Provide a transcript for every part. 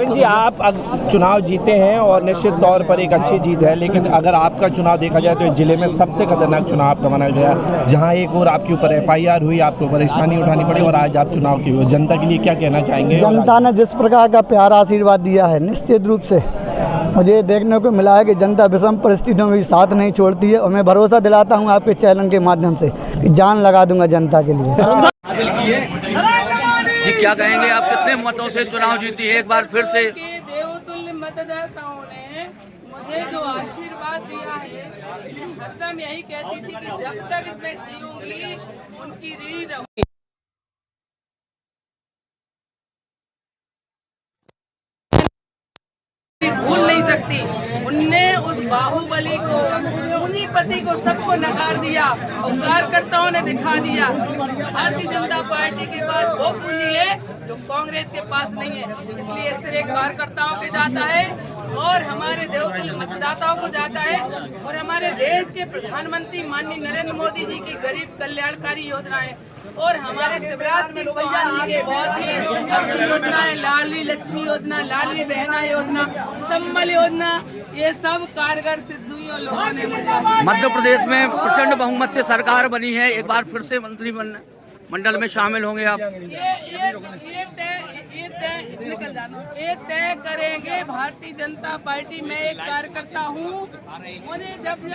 जी आप चुनाव जीते हैं और निश्चित तौर पर एक अच्छी जीत है, लेकिन अगर आपका चुनाव देखा जाए तो इस जिले में सबसे खतरनाक चुनाव आपका माना गया, जहां एक और आपके ऊपर FIR हुई, आपको परेशानी उठानी पड़ी और आज आप चुनाव की हुई। जनता के लिए क्या कहना चाहेंगे? जनता ने जिस प्रकार का प्यारा आशीर्वाद दिया है, निश्चित रूप से मुझे देखने को मिला है कि जनता विषम परिस्थितियों में भी साथ नहीं छोड़ती है, और मैं भरोसा दिलाता हूं आपके चैनल के माध्यम से कि जान लगा दूंगा जनता के लिए। जी क्या कहेंगे आप, कितने मतों से चुनाव जीती है एक बार फिर से? देवतुल्य मतदाताओं ने मुझे जो आशीर्वाद दिया है, मैं हरदम यही कहती थी कि जब तक मैं जीऊंगी उनकी ऋणी रहूंगी। भूल नहीं सकती। उनने उस बाहुबली को, पूंजीपति को, सबको नकार दिया और कार्यकर्ताओं ने दिखा दिया। भारतीय जनता पार्टी के पास वो पूंजी है जो कांग्रेस के पास नहीं है, इसलिए श्रेय कार्यकर्ताओं के जाता है और हमारे देवतुल्य मतदाताओं को जाता है। और हमारे देश के प्रधानमंत्री माननीय नरेंद्र मोदी जी की गरीब कल्याणकारी योजनाएं और हमारे शिवराज सिंह चौहान जी के बहुत ही अच्छी योजनाएं, लाडली लक्ष्मी योजना, लाडली बहना योजना, संबल योजना, ये सब कारगर सिद्ध हुई और लोगों ने मुझे। मध्य प्रदेश में प्रचंड बहुमत से सरकार बनी है, एक बार फिर से मंत्रिमंडल में शामिल होंगे आप? ये तय करेंगे भारतीय जनता पार्टी। मैं एक कार्यकर्ता हूँ, मुझे जब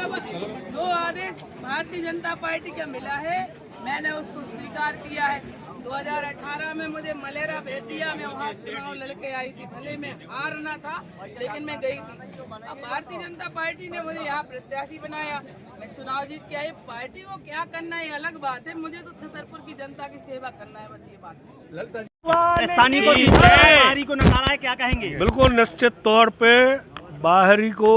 जो आदेश भारतीय जनता पार्टी का मिला है मैंने उसको स्वीकार किया है। 2018 में मुझे मलेरा भेज दिया, मैं वहाँ चुनाव लड़के आई थी, भले में हारना था लेकिन मैं गई थी। अब भारतीय जनता पार्टी ने मुझे यहाँ प्रत्याशी बनाया, मैं चुनाव जीत के आई। पार्टी को क्या करना है अलग बात है, मुझे तो छतरपुर की जनता की सेवा करना है, बस ये बात। स्थानीय को नकारा है, क्या कहेंगे? बिल्कुल निश्चित तौर पे बाहरी को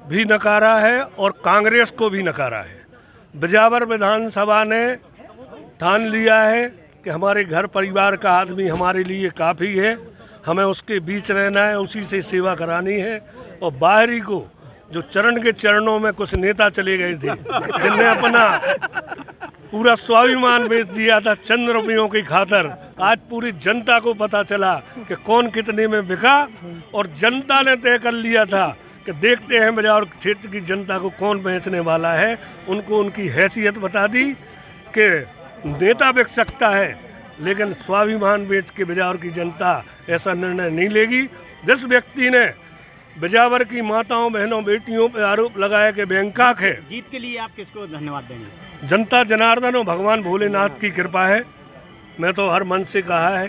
भी नकारा है और कांग्रेस को भी नकारा है। बिजावर विधानसभा ने ठान लिया है कि हमारे घर परिवार का आदमी हमारे लिए काफ़ी है, हमें उसके बीच रहना है, उसी से सेवा करानी है। और बाहरी को जो चरण के चरणों में कुछ नेता चले गए थे, जिनने अपना पूरा स्वाभिमान बेच दिया था चंद रुपयों की खातर, आज पूरी जनता को पता चला कि कौन कितने में बिका। और जनता ने तय कर लिया था कि देखते हैं बिजावर क्षेत्र की जनता को कौन बेचने वाला है। उनको उनकी हैसियत बता दी कि नेता बिक सकता है लेकिन स्वाभिमान बेच के बिजावर की जनता ऐसा निर्णय नहीं लेगी। जिस व्यक्ति ने बिजावर की माताओं, बहनों, बेटियों पर आरोप लगाया कि बैंकाक है, जीत के लिए आप किसको धन्यवाद देंगे? जनता जनार्दन और भगवान भोलेनाथ की कृपा है। मैं तो हर मन से कहा है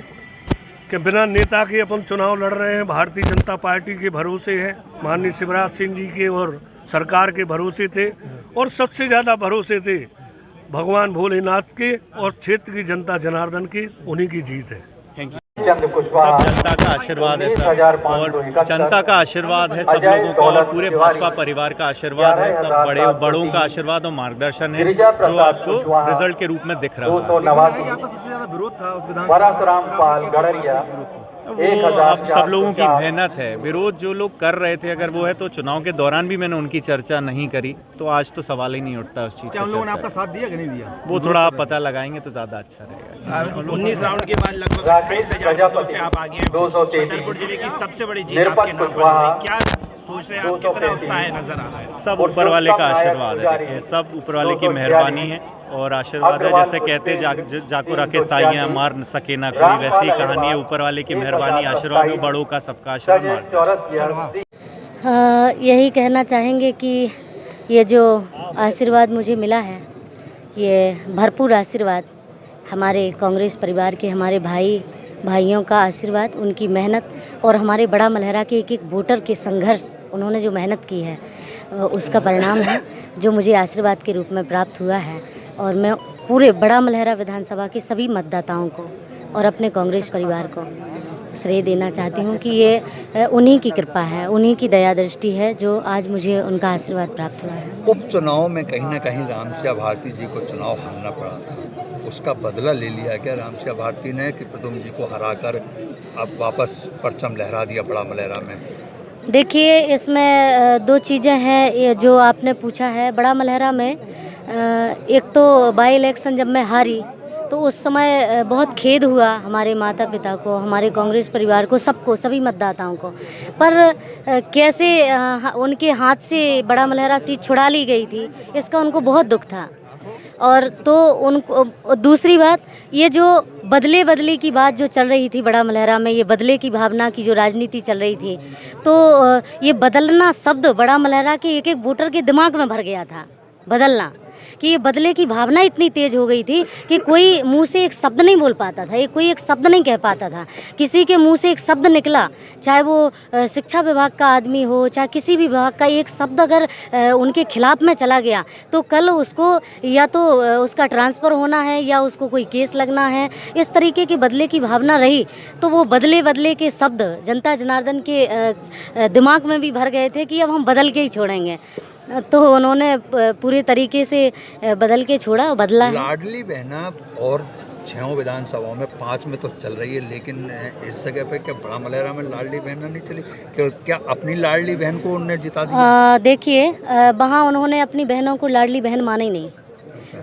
कि बिना नेता के अपन चुनाव लड़ रहे हैं, भारतीय जनता पार्टी के भरोसे है, माननीय शिवराज सिंह जी के और सरकार के भरोसे थे, और सबसे ज़्यादा भरोसे थे भगवान भोलेनाथ के और क्षेत्र की जनता जनार्दन की, उन्हीं की जीत है। Thank you. सब जनता का आशीर्वाद है सर, और जनता का आशीर्वाद है, सब लोगों का और पूरे भाजपा परिवार का आशीर्वाद है, सब बड़ों का आशीर्वाद और मार्गदर्शन है जो आपको रिजल्ट के रूप में दिख रहा है। सबसे ज्यादा विरोध था उस विधानसभा, वो आप सब लोगों की मेहनत है। विरोध जो लोग कर रहे थे, अगर वो है तो चुनाव के दौरान भी मैंने उनकी चर्चा नहीं करी, तो आज तो सवाल ही नहीं उठता उस चीज़ का। उन लोगों ने आपका साथ दिया कि नहीं दिया, वो थोड़ा आप पता लगाएंगे तो ज़्यादा अच्छा रहेगा। 19 राउंड के बाद लगभग 28,000 मतों से आप आगे हैं। छतरपुर जिले की सबसे बड़ी जीत आपके नाम पर है। क्या सोच रहे हैं आप, कितना उत्साह नजर आ रहा है? सब ऊपर वाले का आशीर्वाद है, देखिए सब ऊपर वाले की मेहरबानी है और आशीर्वाद है। जैसे कहते जाको रखे साइयाँ मार सके ना कोई, वैसी ही कहानी है। ऊपर वाले की मेहरबानी, आशीर्वाद, बड़ों का सबका आशीर्वाद। हाँ, यही कहना चाहेंगे कि ये जो आशीर्वाद मुझे मिला है, ये भरपूर आशीर्वाद हमारे कांग्रेस परिवार के, हमारे भाइयों का आशीर्वाद, उनकी मेहनत और हमारे बड़ा मलहरा के एक वोटर के संघर्ष, उन्होंने जो मेहनत की है उसका परिणाम है जो मुझे आशीर्वाद के रूप में प्राप्त हुआ है। और मैं पूरे बड़ा मलहरा विधानसभा के सभी मतदाताओं को और अपने कांग्रेस परिवार को श्रेय देना चाहती हूँ कि ये उन्हीं की कृपा है, उन्हीं की दया दृष्टि है जो आज मुझे उनका आशीर्वाद प्राप्त हुआ है। उपचुनाव में कहीं ना कहीं रामसिया भारती जी को चुनाव हारना पड़ा था, उसका बदला ले लिया गया रामसिया भारती ने कि प्रदुम्न जी को हराकर अब वापस परचम लहरा दिया बड़ा मलहरा में? देखिए, इसमें दो चीज़ें हैं ये जो आपने पूछा है। बड़ा मलहरा में एक तो बाई इलेक्शन जब मैं हारी तो उस समय बहुत खेद हुआ हमारे माता पिता को, हमारे कांग्रेस परिवार को, सबको, सभी मतदाताओं को। पर कैसे उनके हाथ से बड़ा मलहरा सीट छुड़ा ली गई थी, इसका उनको बहुत दुख था। और तो उनको दूसरी बात, ये जो बदले की बात जो चल रही थी बड़ा मलहरा में, ये बदले की भावना की जो राजनीति चल रही थी, तो ये बदलना शब्द बड़ा मलहरा के एक एक वोटर के दिमाग में भर गया था। बदलना कि ये बदले की भावना इतनी तेज हो गई थी कि कोई मुंह से एक शब्द नहीं बोल पाता था, कोई एक शब्द नहीं कह पाता था। किसी के मुंह से एक शब्द निकला, चाहे वो शिक्षा विभाग का आदमी हो, चाहे किसी भी विभाग का, एक शब्द अगर उनके खिलाफ में चला गया तो कल उसको या तो उसका ट्रांसफ़र होना है या उसको कोई केस लगना है। इस तरीके की बदले की भावना रही, तो वो बदले के शब्द जनता जनार्दन के दिमाग में भी भर गए थे कि अब हम बदल के ही छोड़ेंगे। तो उन्होंने पूरे तरीके से बदल के छोड़ा, बदला। लाडली बहना और 6 विधानसभाओं में 5 में तो चल रही है, लेकिन इस जगह पे क्या बड़ा मलहरा में लाडली बहना नहीं चली? क्या अपनी लाडली बहन को उन्होंने जिता दिया? देखिए, वहाँ उन्होंने अपनी बहनों को लाडली बहन माना ही नहीं।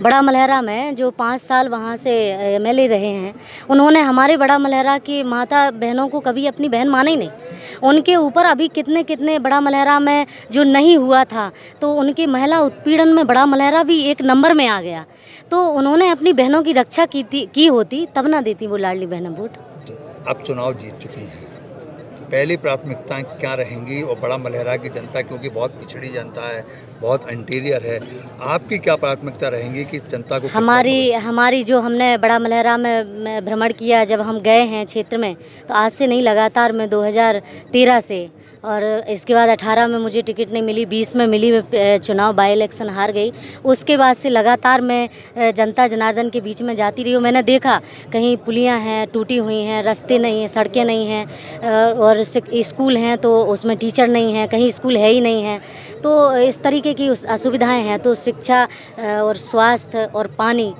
बड़ा मलहरा में जो 5 साल वहाँ से MLA रहे हैं, उन्होंने हमारे बड़ा मलहरा की माता बहनों को कभी अपनी बहन माना ही नहीं। उनके ऊपर अभी कितने बड़ा मलहरा में जो नहीं हुआ था, तो उनके महिला उत्पीड़न में बड़ा मलहरा भी एक नंबर में आ गया। तो उन्होंने अपनी बहनों की रक्षा की होती तब ना देती वो लाडली बहन वोट। अब चुनाव जीत चुकी हैं, पहली प्राथमिकताएं क्या रहेंगी? और बड़ा मलहरा की जनता, क्योंकि बहुत पिछड़ी जनता है, बहुत इंटीरियर है, आपकी क्या प्राथमिकता रहेंगी कि जनता को? हमारी जो हमने बड़ा मलहरा में भ्रमण किया, जब हम गए हैं क्षेत्र में, तो आज से नहीं, लगातार मैं 2013 से, और इसके बाद 18 में मुझे टिकट नहीं मिली, 20 में मिली, मैं चुनाव बाई इलेक्शन हार गई। उसके बाद से लगातार मैं जनता जनार्दन के बीच में जाती रही हूँ। मैंने देखा कहीं पुलियाँ हैं टूटी हुई हैं, रास्ते नहीं हैं, सड़कें नहीं हैं, और स्कूल हैं तो उसमें टीचर नहीं हैं, कहीं स्कूल है ही नहीं है। तो इस तरीके की असुविधाएं हैं। तो शिक्षा और स्वास्थ्य और पानी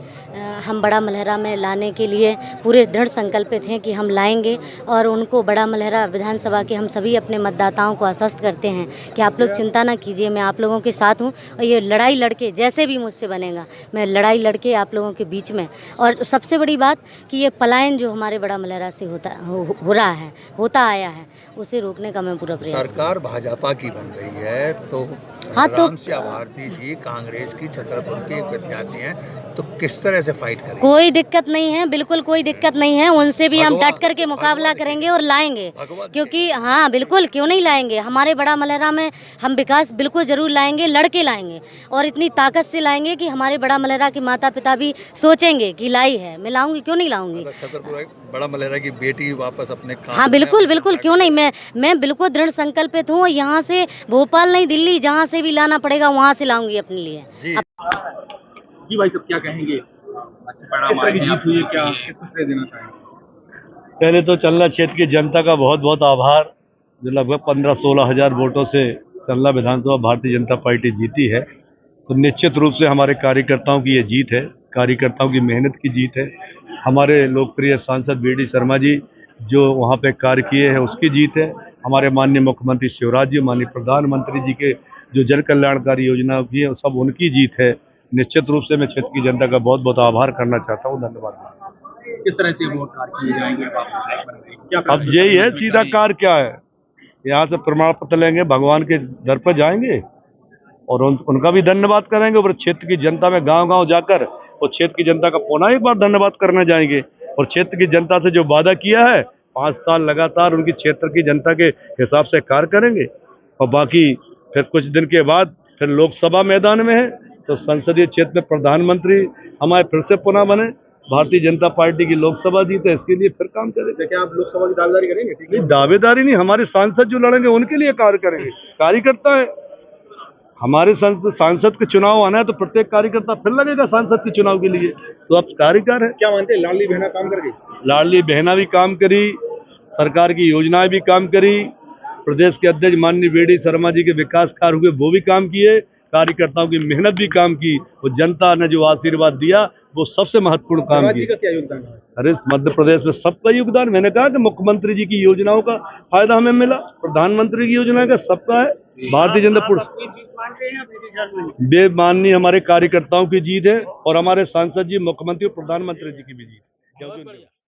हम बड़ा मलहरा में लाने के लिए पूरे दृढ़ संकल्पित हैं कि हम लाएंगे, और उनको बड़ा मलहरा विधानसभा के हम सभी अपने मतदाताओं को आश्वस्त करते हैं कि आप लोग चिंता ना कीजिए, मैं आप लोगों के साथ हूँ, और ये लड़ाई लड़के जैसे भी मुझसे बनेगा, मैं लड़ाई लड़के आप लोगों के बीच में। और सबसे बड़ी बात कि ये पलायन जो हमारे बड़ा मलहरा से हो रहा है, होता आया है, उसे रोकने का मैं पूरा प्रयास। सरकार भाजपा की बन रही है, तो हाँ, तो रामसिया भारती जी कांग्रेस की छतरपुर के विद्यार्थी हैं, तो किस तरह से फाइट करेंगे? कोई दिक्कत नहीं है, बिल्कुल कोई दिक्कत नहीं है। उनसे भी हम डट करके मुकाबला करेंगे और लाएंगे, क्योंकि हाँ बिल्कुल, क्यों नहीं लाएंगे। हमारे बड़ा मलहरा में हम विकास बिल्कुल ज़रूर लाएंगे, लड़के लाएंगे, और इतनी ताकत से लाएंगे कि हमारे बड़ा मलहरा के माता पिता भी सोचेंगे कि लाई है, मैं लाऊंगी, क्यों नहीं लाऊंगी। छतरपुर बड़ा मलहरा की बेटी वापस अपने काम। हाँ बिल्कुल, क्यों नहीं। मैं बिल्कुल दृढ़ संकल्पित हूँ। यहाँ से भोपाल नहीं, दिल्ली, जहाँ से भी लाना पड़ेगा वहाँ से लाऊंगी अपने लिए। जी भाई, सब क्या कहेंगे? किस तरह की जीत हुई है, क्या किसको श्रेय देना चाहेंगे? पहले तो चल्ला क्षेत्र की जनता का बहुत बहुत आभार, जो लगभग 15-16 हज़ार वोटों से चल्ला विधानसभा भारतीय जनता पार्टी जीती है। तो निश्चित रूप से हमारे कार्यकर्ताओं की ये जीत है, कार्यकर्ताओं की मेहनत की जीत है। हमारे लोकप्रिय सांसद BD शर्मा जी जो वहाँ पे कार्य किए हैं उसकी जीत है। हमारे माननीय मुख्यमंत्री शिवराज जी, माननीय प्रधानमंत्री जी के जो जन कल्याणकारी योजना की है, सब उनकी जीत है। निश्चित रूप से मैं क्षेत्र की जनता का बहुत बहुत आभार करना चाहता हूँ। धन्यवाद। किस तरह से वोट कार्य किए जाएंगे? अब यही है, सीधा कार्य क्या है, यहाँ से प्रमाण पत्र लेंगे, भगवान के दर पर जाएंगे और उनका भी धन्यवाद करेंगे, और क्षेत्र की जनता में गांव-गांव जाकर और क्षेत्र की जनता का पुनः एक बार धन्यवाद करने जाएंगे। और क्षेत्र की जनता से जो वादा किया है, 5 साल लगातार उनकी क्षेत्र की जनता के हिसाब से कार्य करेंगे। और बाकी फिर कुछ दिन के बाद फिर लोकसभा मैदान में है, तो संसदीय क्षेत्र में प्रधानमंत्री हमारे फिर से पुनः बने, भारतीय जनता पार्टी की लोकसभा जीते, इसके लिए फिर काम करेंगे। क्या आप लोकसभा की दावेदारी करेंगे? नहीं, दावेदारी नहीं, हमारे सांसद जो लड़ेंगे उनके लिए कार्य करेंगे। कार्यकर्ता है हमारे सांसद के चुनाव आना है, तो प्रत्येक कार्यकर्ता फिर लगेगा सांसद के चुनाव के लिए। तो अब कार्यकर है। क्या मानते हैं, लाडली बहना काम कर गई? लाडली बहना भी काम करी, सरकार की योजनाएं भी काम करी, प्रदेश के अध्यक्ष माननीय BD शर्मा जी के विकास कार्य हुए वो भी काम किए, कार्यकर्ताओं की मेहनत भी काम की, और जनता ने जो आशीर्वाद दिया वो सबसे महत्वपूर्ण काम किया। का क्या योगदान है? अरे मध्य प्रदेश में सबका योगदान, मैंने कहा कि मुख्यमंत्री जी की योजनाओं का फायदा हमें मिला, प्रधानमंत्री की योजना का सबका है, भारतीय जनता बेमाननीय हमारे कार्यकर्ताओं की जीत है और हमारे सांसद जी, मुख्यमंत्री और प्रधानमंत्री जी की भी जीत है।